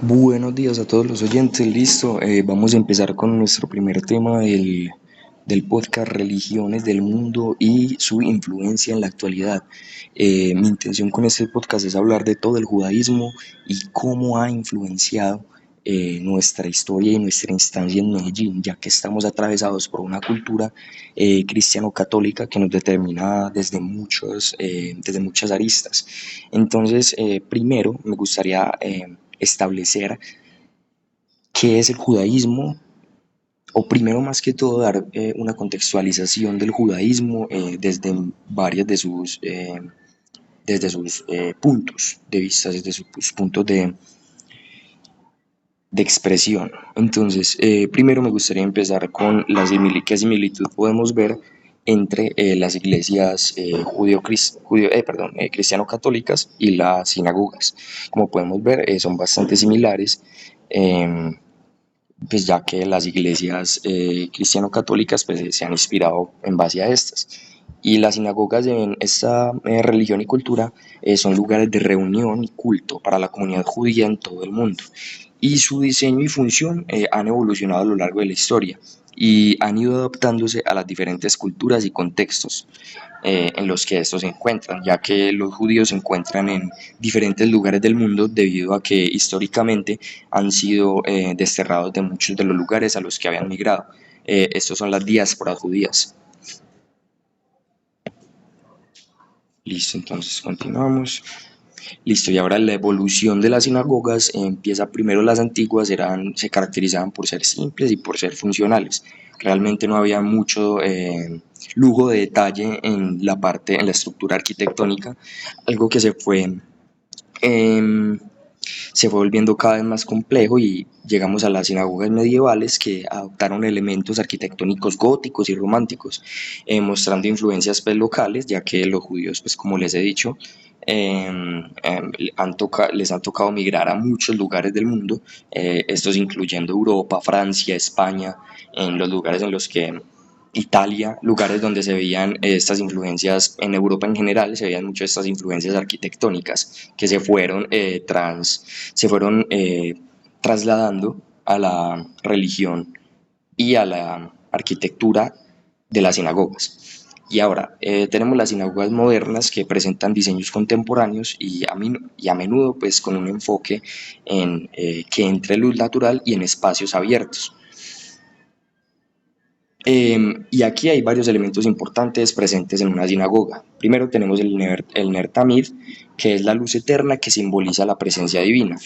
Buenos días a todos los oyentes, listo. Vamos a empezar con nuestro primer tema del podcast Religiones del Mundo y su influencia en la actualidad. Mi intención con este podcast es hablar de todo el judaísmo y cómo ha influenciado nuestra historia y nuestra instancia en Medellín, ya que estamos atravesados por una cultura cristiano-católica que nos determina desde muchas aristas. Entonces, primero me gustaría establecer qué es el judaísmo, o primero más que todo dar una contextualización del judaísmo desde sus puntos de vista, desde sus puntos de expresión. Entonces, primero me gustaría empezar con qué similitud podemos ver entre las iglesias cristiano-católicas y las sinagogas. Como podemos ver, son bastante similares. Eh, pues ya que las iglesias cristiano-católicas pues, se han inspirado en base a estas. Y las sinagogas en esta religión y cultura son lugares de reunión y culto para la comunidad judía en todo el mundo. Y su diseño y función han evolucionado a lo largo de la historia y han ido adaptándose a las diferentes culturas y contextos en los que estos se encuentran, ya que los judíos se encuentran en diferentes lugares del mundo debido a que históricamente han sido desterrados de muchos de los lugares a los que habían migrado. Estos son las diásporas judías. Listo, entonces continuamos. Listo, y ahora la evolución de las sinagogas empieza primero. Las antiguas se caracterizaban por ser simples y por ser funcionales. Realmente no había mucho lujo de detalle en la estructura arquitectónica, algo que eh, se fue volviendo cada vez más complejo y llegamos a las sinagogas medievales que adoptaron elementos arquitectónicos góticos y románticos, mostrando influencias pues, locales, ya que los judíos, pues como les he dicho, les han tocado migrar a muchos lugares del mundo, estos incluyendo Europa, Francia, España, en los lugares en los que Italia, lugares donde se veían estas influencias, en Europa en general se veían mucho estas influencias arquitectónicas que se fueron trasladando a la religión y a la arquitectura de las sinagogas. Y ahora tenemos las sinagogas modernas que presentan diseños contemporáneos y a menudo pues con un enfoque en que entre luz natural y en espacios abiertos. Y aquí hay varios elementos importantes presentes en una sinagoga. Primero tenemos el Ner Tamid, que es la luz eterna que simboliza la presencia divina.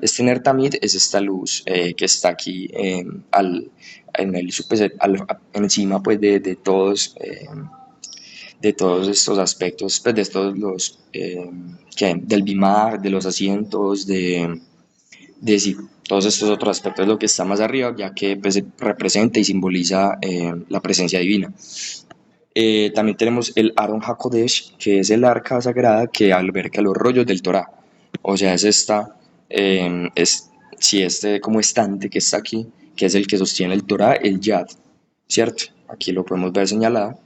Este Ner Tamid es esta luz que está aquí encima pues, de todos estos aspectos, pues, de todos del bimar, de los asientos, de todos estos otros aspectos, lo que está más arriba, ya que pues, representa y simboliza la presencia divina. También tenemos el Aron HaKodesh, que es el arca sagrada que alberga los rollos del Torah. O sea, este como estante que está aquí, que es el que sostiene el Torah, el Yad, ¿cierto? Aquí lo podemos ver señalado.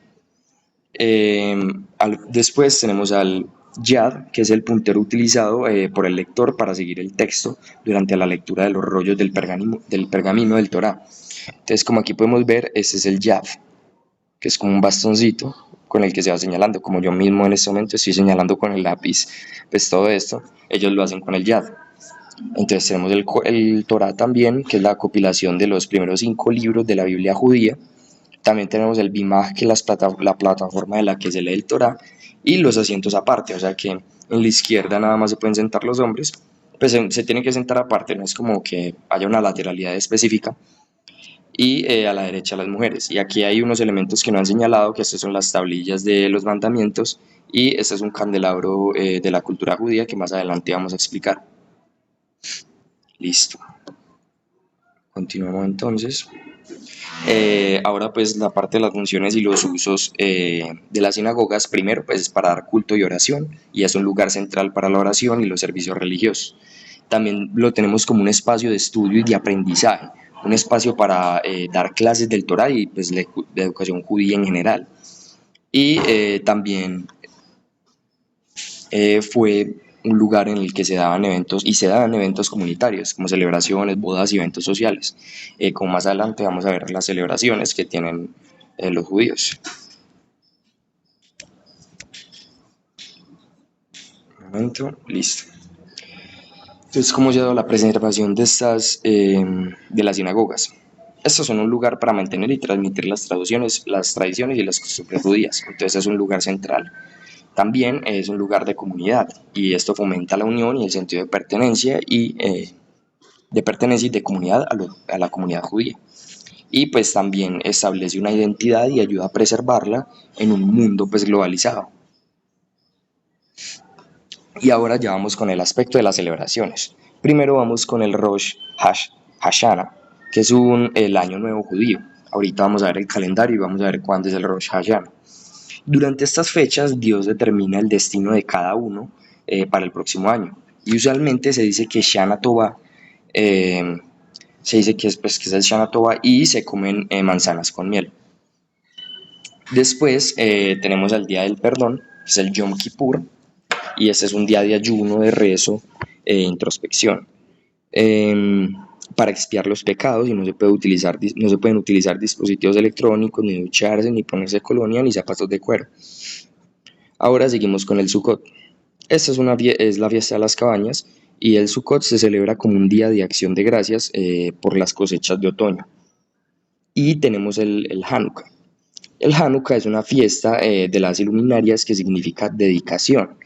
Después tenemos al Yad, que es el puntero utilizado por el lector para seguir el texto durante la lectura de los rollos del pergamino del Torah. Entonces, como aquí podemos ver, este es el Yad, que es como un bastoncito con el que se va señalando, como yo mismo en este momento estoy señalando con el lápiz, pues todo esto, ellos lo hacen con el Yad. Entonces tenemos el Torah también, que es la compilación de los primeros 5 libros de la Biblia judía. También tenemos el Bimah, que es la plataforma de la que se lee el Torah, y los asientos aparte, o sea que en la izquierda nada más se pueden sentar los hombres, pues se tienen que sentar aparte, no es como que haya una lateralidad específica, y a la derecha las mujeres. Y aquí hay unos elementos que no han señalado, que estas son las tablillas de los mandamientos, y este es un candelabro de la cultura judía que más adelante vamos a explicar. Listo. Continuamos entonces. Ahora pues la parte de las funciones y los usos de las sinagogas, primero pues es para dar culto y oración, y es un lugar central para la oración y los servicios religiosos. También lo tenemos como un espacio de estudio y de aprendizaje, un espacio para dar clases del Torah y pues de educación judía en general. Y también fue un lugar en el que se daban eventos y se dan eventos comunitarios como celebraciones, bodas y eventos sociales. Como más adelante vamos a ver las celebraciones que tienen los judíos. Un momento, listo. Entonces, ¿cómo se ha dado la preservación de de las sinagogas? Estos son un lugar para mantener y transmitir las tradiciones y las costumbres judías. Entonces es un lugar central. También es un lugar de comunidad y esto fomenta la unión y el sentido de pertenencia y de comunidad a la comunidad judía. Y pues también establece una identidad y ayuda a preservarla en un mundo pues globalizado. Y ahora ya vamos con el aspecto de las celebraciones. Primero vamos con el Rosh Hashanah, que es el año nuevo judío. Ahorita vamos a ver el calendario y vamos a ver cuándo es el Rosh Hashanah. Durante estas fechas, Dios determina el destino de cada uno para el próximo año. Y usualmente se dice que Shana Tova, se dice que que es el Shana Tova y se comen manzanas con miel. Después tenemos el Día del Perdón, que es el Yom Kippur, y este es un día de ayuno, de rezo e introspección. Para expiar los pecados y no se pueden utilizar dispositivos electrónicos, ni ducharse, ni ponerse colonia, ni zapatos de cuero. Ahora seguimos con el Sukkot. Esta es la fiesta de las cabañas y el Sukkot se celebra como un día de acción de gracias por las cosechas de otoño. Y tenemos el Hanukkah. El Hanukkah es una fiesta de las luminarias que significa dedicación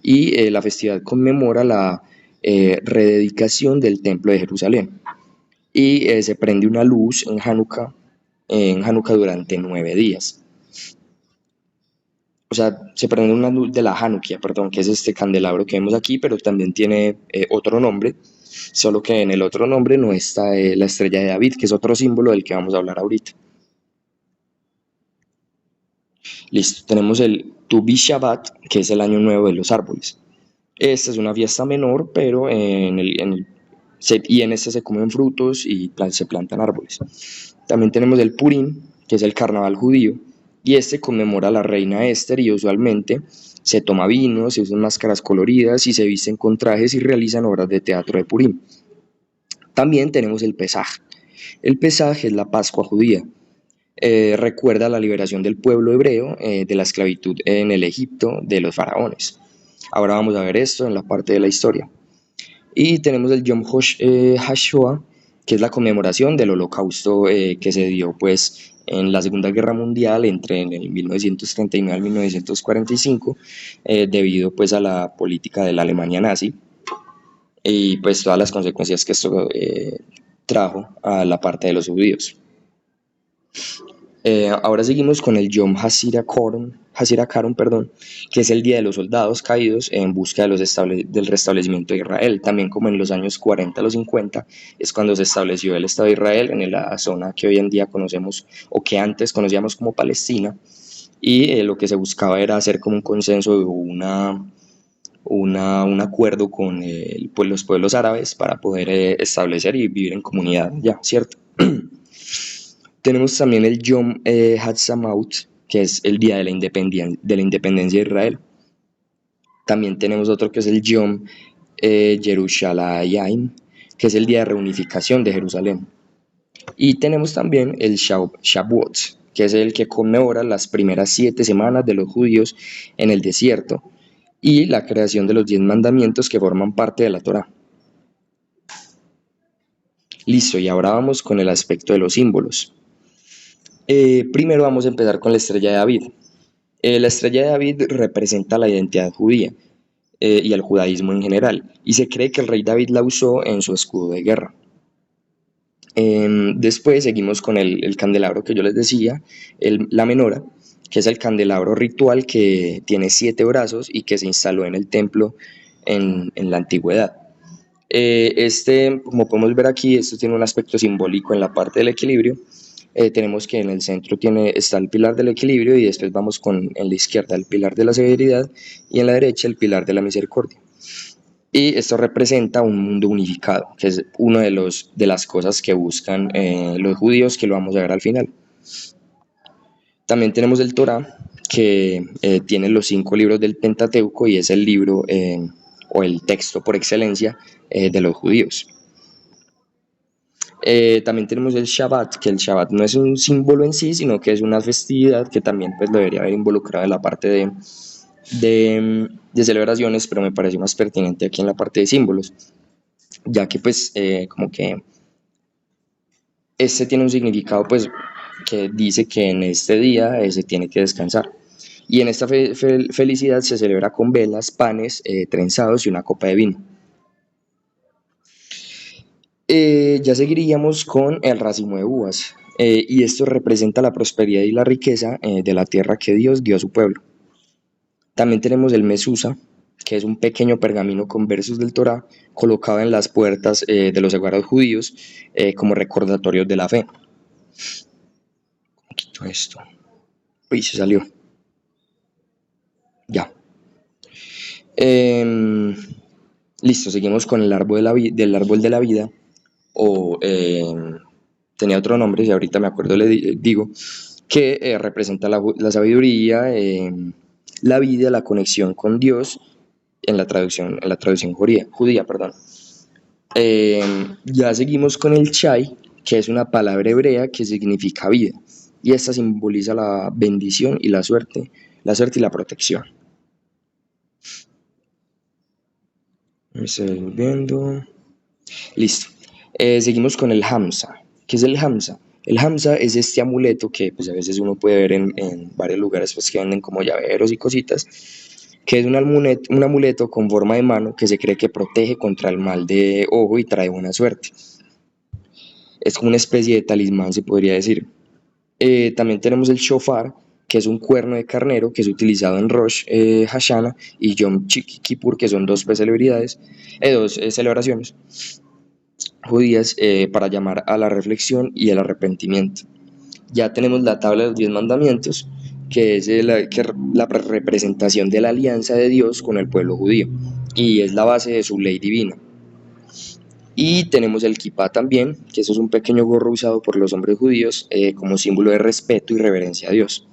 y la festividad conmemora la rededicación del templo de Jerusalén. Y se prende una luz en Hanukkah durante 9 días. O sea, se prende una luz de la Hanukkah, perdón, que es este candelabro que vemos aquí, pero también tiene otro nombre, solo que en el otro nombre no está la estrella de David, que es otro símbolo del que vamos a hablar ahorita. Listo, tenemos el Tu B'Shavat, que es el año nuevo de los árboles. Esta es una fiesta menor, pero en este se comen frutos y se plantan árboles. También tenemos el Purim, que es el carnaval judío, y este conmemora a la reina Esther y usualmente se toma vino, se usan máscaras coloridas y se visten con trajes y realizan obras de teatro de Purim. También tenemos el Pesaj. El Pesaj es la Pascua judía. Recuerda la liberación del pueblo hebreo de la esclavitud en el Egipto de los faraones. Ahora vamos a ver esto en la parte de la historia. Y tenemos el Yom HaShoah, que es la conmemoración del holocausto que se dio pues en la Segunda Guerra Mundial entre el 1939 al 1945 debido pues a la política de la Alemania nazi y pues todas las consecuencias que esto trajo a la parte de los judíos. Ahora seguimos con el Yom HaShiracharon, que es el Día de los Soldados Caídos en busca del restablecimiento de Israel. También como en los años 40 a los 50 es cuando se estableció el Estado de Israel en la zona que hoy en día conocemos o que antes conocíamos como Palestina. Y lo que se buscaba era hacer como un consenso, un acuerdo con los pueblos árabes para poder establecer y vivir en comunidad, ya, ¿cierto? Tenemos también el Yom Hatzmaut, que es el día de la independencia de Israel. También tenemos otro que es el Yom Yerushalayim, que es el día de reunificación de Jerusalén. Y tenemos también el Shavuot, que es el que conmemora las primeras 7 semanas de los judíos en el desierto y la creación de los 10 mandamientos que forman parte de la Torá. Listo, y ahora vamos con el aspecto de los símbolos. Primero vamos a empezar con la estrella de David. La estrella de David representa la identidad judía y el judaísmo en general, y se cree que el rey David la usó en su escudo de guerra. Después seguimos con el candelabro que yo les decía, la menora, que es el candelabro ritual que tiene 7 brazos y que se instaló en el templo en la antigüedad. Como podemos ver aquí, esto tiene un aspecto simbólico en la parte del equilibrio. Tenemos que en el centro está el pilar del equilibrio y después vamos en la izquierda el pilar de la severidad y en la derecha el pilar de la misericordia. Y esto representa un mundo unificado, que es una de las cosas que buscan los judíos, que lo vamos a ver al final. También tenemos el Torá, que tiene los 5 libros del Pentateuco y es el libro o el texto por excelencia de los judíos. También tenemos el Shabbat, que el Shabbat no es un símbolo en sí, sino que es una festividad que también pues lo debería haber involucrado en la parte de celebraciones, pero me parece más pertinente aquí en la parte de símbolos, ya que pues como que este tiene un significado pues que dice que en este día se tiene que descansar. Y en esta felicidad se celebra con velas, panes trenzados y una copa de vino. Ya seguiríamos con el racimo de uvas, y esto representa la prosperidad y la riqueza de la tierra que Dios dio a su pueblo. También tenemos el mesusa, que es un pequeño pergamino con versos del Torá colocado en las puertas de los hogares judíos como recordatorios de la fe. Quito esto. Uy, se salió. Ya. Listo, seguimos con el árbol del árbol de la vida, o tenía otro nombre, y ahorita me acuerdo, digo, que representa la sabiduría, la vida, la conexión con Dios, en la traducción judía, perdón. Ya seguimos con el Chai, que es una palabra hebrea que significa vida, y esta simboliza la bendición y la suerte y la protección. Me estoy viendo. Listo. Seguimos con el Hamza. ¿Qué es el Hamza? El Hamza es este amuleto que pues, a veces uno puede ver en varios lugares pues, que venden como llaveros y cositas, que es un amuleto con forma de mano que se cree que protege contra el mal de ojo y trae buena suerte. Es como una especie de talismán, se podría decir. También tenemos el shofar, que es un cuerno de carnero que es utilizado en Rosh Hashanah y Yom Kippur, que son dos celebraciones judías para llamar a la reflexión y el arrepentimiento. Ya tenemos la tabla de los 10 mandamientos, que es la representación de la alianza de Dios con el pueblo judío y es la base de su ley divina. Y tenemos el kippah también, que eso es un pequeño gorro usado por los hombres judíos como símbolo de respeto y reverencia a Dios.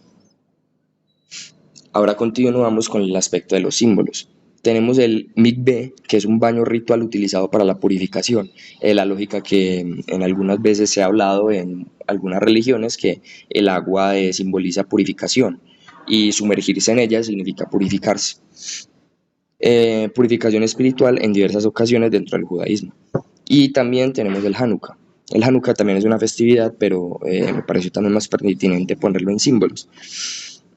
Ahora continuamos con el aspecto de los símbolos. Tenemos el mikveh, que es un baño ritual utilizado para la purificación. La lógica que en algunas veces se ha hablado en algunas religiones que el agua simboliza purificación y sumergirse en ella significa purificarse. Purificación espiritual en diversas ocasiones dentro del judaísmo. Y también tenemos el Hanukkah. El Hanukkah también es una festividad, pero me pareció también más pertinente ponerlo en símbolos.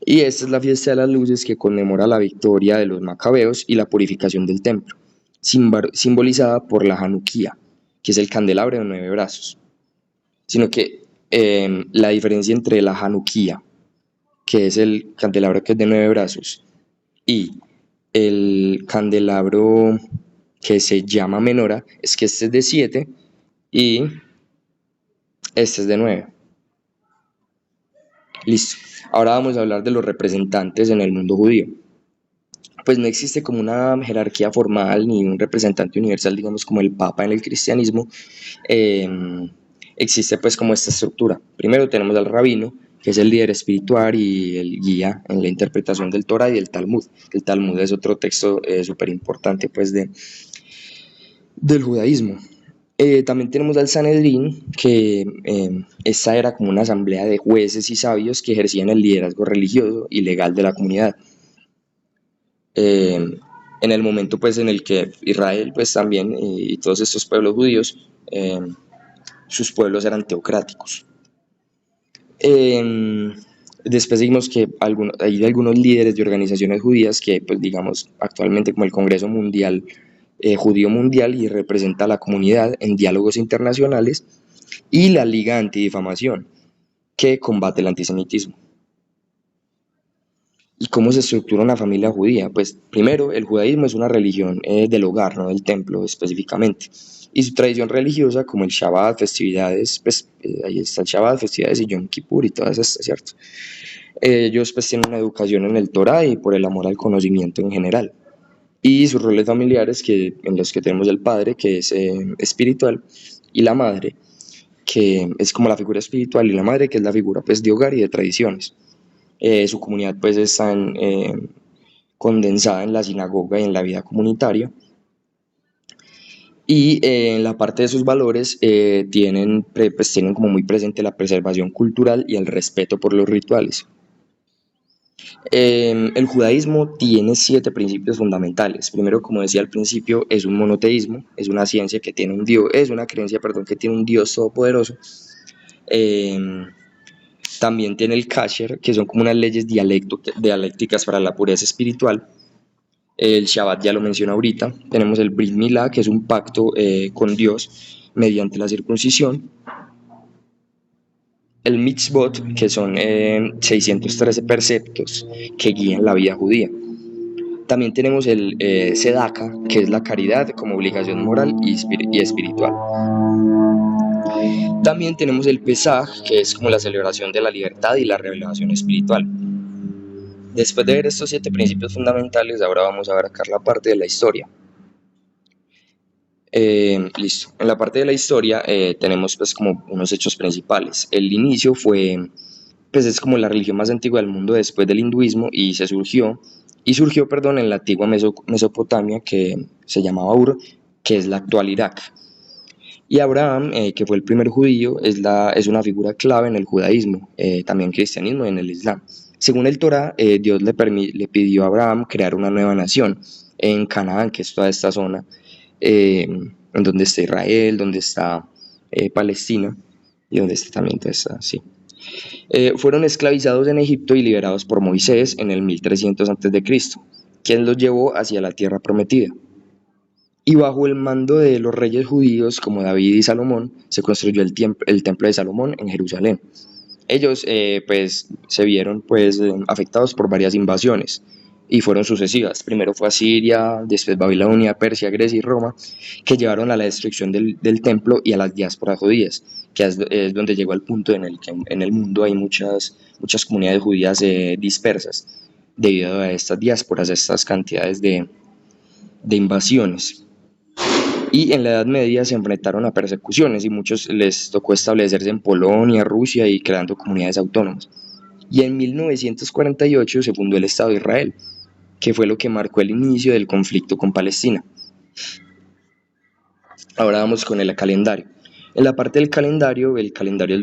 Y esta es la fiesta de las luces que conmemora la victoria de los macabeos y la purificación del templo, simbolizada por la Hanukkah, que es el candelabro de 9 brazos. Sino que la diferencia entre la Hanukkah, que es el candelabro que es de 9 brazos, y el candelabro que se llama menora, es que este es de 7 y este es de 9. Listo. Ahora vamos a hablar de los representantes en el mundo judío. Pues no existe como una jerarquía formal ni un representante universal, digamos como el Papa en el cristianismo. Existe pues como esta estructura. Primero tenemos al rabino, que es el líder espiritual y el guía en la interpretación del Torah y del Talmud. El Talmud es otro texto súper importante pues del judaísmo. También tenemos al Sanedrín, que esta era como una asamblea de jueces y sabios que ejercían el liderazgo religioso y legal de la comunidad. En el momento pues en el que Israel pues también y todos estos pueblos judíos, sus pueblos eran teocráticos. Después seguimos que hay algunos líderes de organizaciones judías que pues digamos actualmente como el Congreso Mundial Judío Mundial y representa a la comunidad en diálogos internacionales, y la Liga Antidifamación, que combate el antisemitismo. ¿Y cómo se estructura una familia judía? Pues primero, el judaísmo es una religión del hogar, no del templo específicamente, y su tradición religiosa como el Shabbat, festividades, pues ahí está el Shabbat, festividades y Yom Kippur y todas esas, ¿cierto? Ellos pues tienen una educación en el Torah y por el amor al conocimiento en general. Y sus roles familiares en los que tenemos el padre, que es espiritual, y la madre, que es como la figura espiritual, y la madre, que es la figura pues, de hogar y de tradiciones. Su comunidad pues está condensada en la sinagoga y en la vida comunitaria, Y en la parte de sus valores tienen como muy presente la preservación cultural y el respeto por los rituales. El judaísmo tiene 7 principios fundamentales. Primero, como decía al principio, es un monoteísmo, es una ciencia que tiene un Dios, es una creencia, perdón, que tiene un Dios todopoderoso. Eh, También tiene el kasher, que son como unas leyes dialécticas para la pureza espiritual. El Shabbat ya lo mencioné ahorita. Tenemos el Brit Milá, que es un pacto con Dios mediante la circuncisión. El Mitzvot, que son 613 preceptos que guían la vida judía. También tenemos el Sedaka, que es la caridad como obligación moral y espiritual. También tenemos el Pesaj, que es como la celebración de la libertad y la revelación espiritual. Después de ver estos 7 principios fundamentales, ahora vamos a abarcar la parte de la historia. Listo. En la parte de la historia tenemos pues como unos hechos principales. El inicio pues es como la religión más antigua del mundo después del hinduismo y surgió, perdón, en la antigua Mesopotamia, que se llamaba Ur, que es la actual Irak. Y Abraham, que fue el primer judío, es una figura clave en el judaísmo, también cristianismo y en el islam. Según el Torá, Dios le pidió a Abraham crear una nueva nación en Canaán, que es toda esta zona, en donde está Israel, donde está Palestina y donde está también toda esta, sí. Fueron esclavizados en Egipto y liberados por Moisés en el 1300 a.C., quien los llevó hacia la tierra prometida. Y bajo el mando de los reyes judíos como David y Salomón, se construyó el templo de Salomón en Jerusalén. Ellos pues se vieron pues afectados por varias invasiones y fueron sucesivas. Primero fue Asiria, después Babilonia, Persia, Grecia y Roma, que llevaron a la destrucción del templo y a las diásporas judías, que es donde llegó al punto en el que en el mundo hay muchas comunidades judías dispersas debido a estas diásporas, a estas cantidades de invasiones. Y en la Edad Media se enfrentaron a persecuciones y muchos les tocó establecerse en Polonia, Rusia y creando comunidades autónomas. Y en 1948 se fundó el Estado de Israel, que fue lo que marcó el inicio del conflicto con Palestina. Ahora vamos con el calendario. En la parte del calendario, el calendario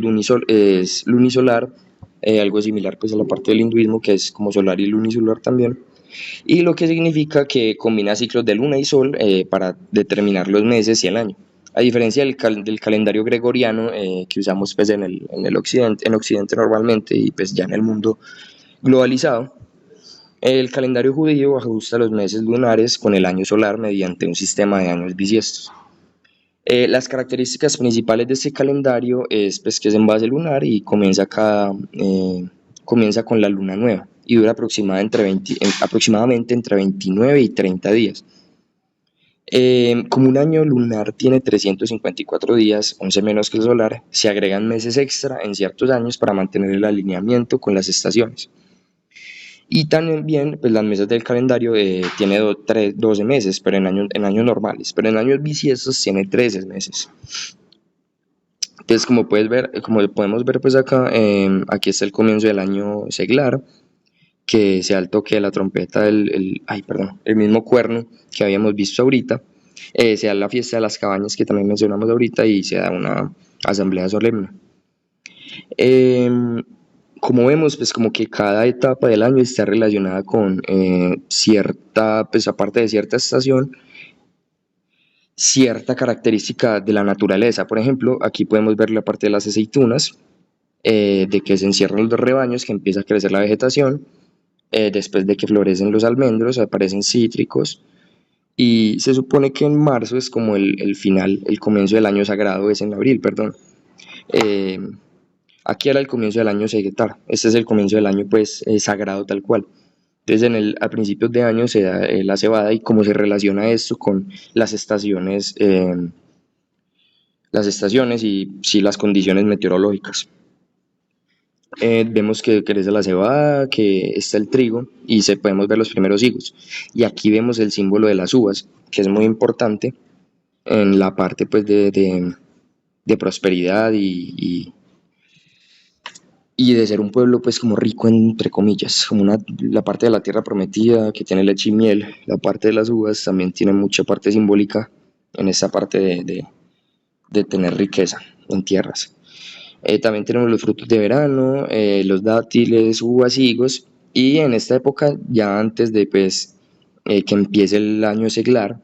es lunisolar, algo similar pues a la parte del hinduismo, que es como solar y lunisolar también. Y lo que significa que combina ciclos de luna y sol para determinar los meses y el año. A diferencia del calendario gregoriano que usamos pues en Occidente normalmente y pues ya en el mundo globalizado, el calendario judío ajusta los meses lunares con el año solar mediante un sistema de años bisiestos. Las características principales de este calendario es pues, que es en base lunar y comienza con la luna nueva y dura aproximadamente entre 29 y 30 días. Como un año lunar tiene 354 días, 11 menos que el solar, se agregan meses extra en ciertos años para mantener el alineamiento con las estaciones. Y también pues las meses del calendario tiene 12 meses, pero en años normales, pero en años bisiestos tiene 13 meses. Entonces como podemos ver pues acá, aquí está el comienzo del año seglar, que sea el toque de la trompeta, el mismo cuerno que habíamos visto ahorita, sea la fiesta de las cabañas que también mencionamos ahorita y se da una asamblea solemne. Como vemos, pues como que cada etapa del año está relacionada con cierta, pues aparte de cierta estación, cierta característica de la naturaleza. Por ejemplo, aquí podemos ver la parte de las aceitunas, de que se encierran los rebaños, que empieza a crecer la vegetación, después de que florecen los almendros, aparecen cítricos, y se supone que en marzo es como el final, el comienzo del año sagrado, es en abril, perdón. Aquí era el comienzo del año segetar, este es el comienzo del año pues sagrado tal cual. Entonces a principios de año se da la cebada y cómo se relaciona esto con las estaciones y sí, las condiciones meteorológicas. Vemos que crece la cebada, que está el trigo y podemos ver los primeros higos. Y aquí vemos el símbolo de las uvas, que es muy importante en la parte pues de prosperidad y de ser un pueblo pues como rico entre comillas, como la parte de la tierra prometida que tiene leche y miel. La parte de las uvas también tiene mucha parte simbólica en esta parte de tener riqueza en tierras. También tenemos los frutos de verano, los dátiles, uvas y higos, y en esta época, ya antes de pues, que empiece el año seglar,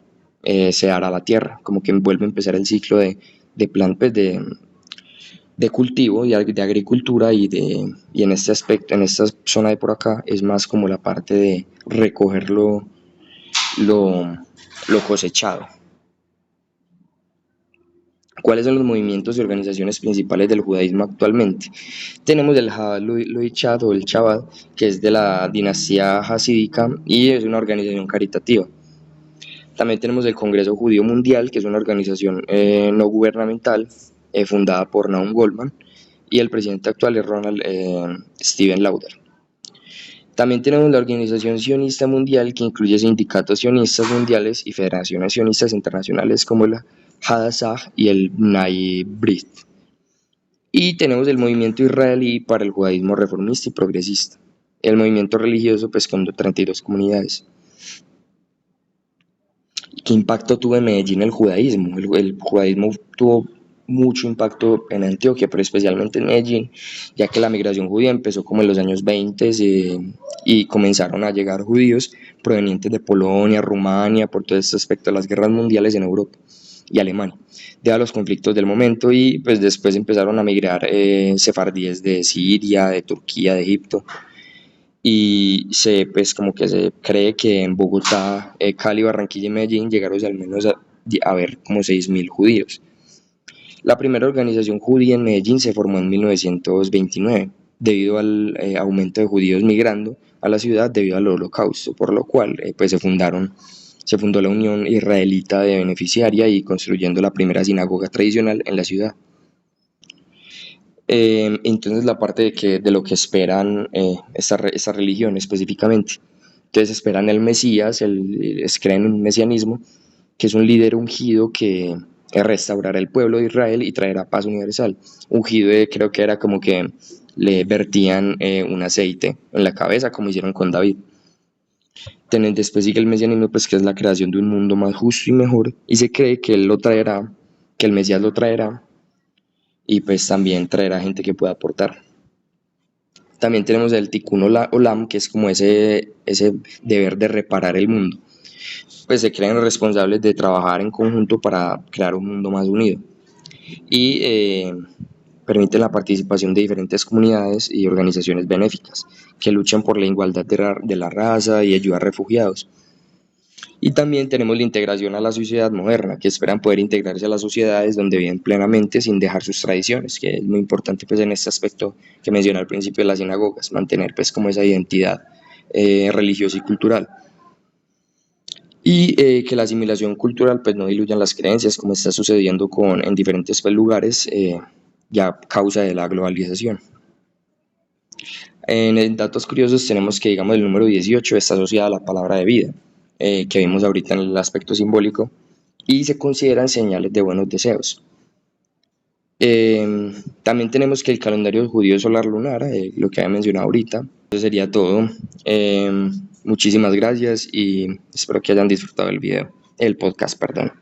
se hará la tierra, como que vuelve a empezar el ciclo de plantas, de cultivo y de agricultura y en este aspecto, en esta zona de por acá, es más como la parte de recoger lo, lo cosechado. ¿Cuáles son los movimientos y organizaciones principales del judaísmo actualmente? Tenemos el Jabad Loichat o el Chabad, que es de la dinastía hasídica y es una organización caritativa. También tenemos el Congreso Judío Mundial, que es una organización no gubernamental fundada por Naum Goldman, y el presidente actual es Ronald Steven Lauder. También tenemos la Organización Sionista Mundial, que incluye sindicatos sionistas mundiales y federaciones sionistas internacionales como la Hadassah y el Bnai Brit. Y tenemos el movimiento israelí para el judaísmo reformista y progresista. El movimiento religioso, pues con 32 comunidades. ¿Qué impacto tuvo en Medellín el judaísmo? El judaísmo tuvo mucho impacto en Antioquia, pero especialmente en Medellín, ya que la migración judía empezó como en los años 20 y comenzaron a llegar judíos provenientes de Polonia, Rumania, por todo este aspecto de las guerras mundiales en Europa y Alemania, debido a los conflictos del momento, y pues después empezaron a migrar sefardíes de Siria, de Turquía, de Egipto, y pues como que se cree que en Bogotá, Cali, Barranquilla y Medellín llegaron al menos a ver como 6.000 judíos. La primera organización judía en Medellín se formó en 1929 debido al aumento de judíos migrando a la ciudad debido al Holocausto, por lo cual pues se fundó la Unión Israelita de Beneficiaria y construyendo la primera sinagoga tradicional en la ciudad. Entonces la parte de lo que esperan esta religión específicamente. Entonces esperan el Mesías, creen en un mesianismo, que es un líder ungido que restaurará el pueblo de Israel y traerá paz universal. Ungido creo que era como que le vertían un aceite en la cabeza, como hicieron con David. Después sigue el mesianismo, pues que es la creación de un mundo más justo y mejor, y se cree que él lo traerá, que el Mesías lo traerá, y pues también traerá gente que pueda aportar. También tenemos el Tikkun Olam, que es como ese deber de reparar el mundo. Pues se creen responsables de trabajar en conjunto para crear un mundo más unido. Y permite la participación de diferentes comunidades y organizaciones benéficas que luchan por la igualdad de la raza y ayuda a refugiados. Y también tenemos la integración a la sociedad moderna, que esperan poder integrarse a las sociedades donde viven plenamente sin dejar sus tradiciones, que es muy importante pues en este aspecto que mencioné al principio de las sinagogas, mantener pues como esa identidad religiosa y cultural. Y que la asimilación cultural pues no diluyan las creencias como está sucediendo en diferentes pues, lugares ya a causa de la globalización. En datos curiosos tenemos que digamos el número 18 está asociado a la palabra de vida, que vimos ahorita en el aspecto simbólico, y se consideran señales de buenos deseos. También tenemos que el calendario judío solar lunar, lo que había mencionado ahorita. Eso sería todo. Muchísimas gracias y espero que hayan disfrutado el podcast, perdón.